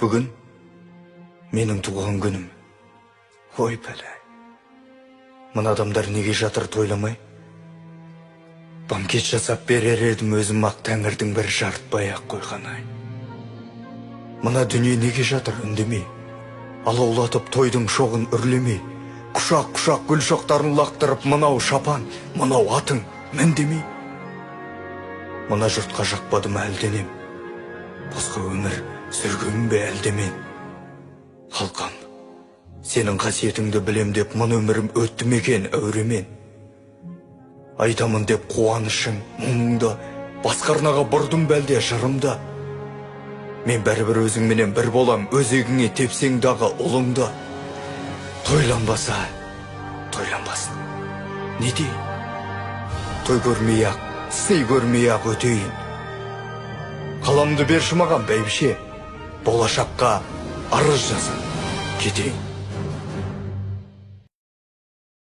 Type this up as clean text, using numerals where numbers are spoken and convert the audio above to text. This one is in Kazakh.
Бүгін менің туған күнім. Ой пәле. Мына адамдар неге жатыр тойламай? Банкет жасап берер едім өзім ақ тәңірдің бір жарытпай-ақ қойған-ай. Мына дүние неге жатыр үндемей? Алаулатып тойдың шоғын үрлемей, құшақ-құшақ гүл шоқтарын лақтырып, мынау шапан, мынау атың міндемей. Мына жұртқа жақпадым әлденем, босқа өмір сүргім бе әлдемен. Халқам, сенің қасиетіңді білем деп мың өмірім өтті мекен әуремен. Айтамын деп қуанышың, мұңыңды басқа арнаға бұрдым бәлде жырымда. Мен бәрібір өзіңменен бір болам, өзегіңе тепсең дағы ұлыңды. Тойланбаса, тойланбасын. Не дейін? Той көрмей-ақ, сый көрмей-ақ өтейін. Қаламды берші маған бәйбіше, болашаққа арыз жазып кетейін.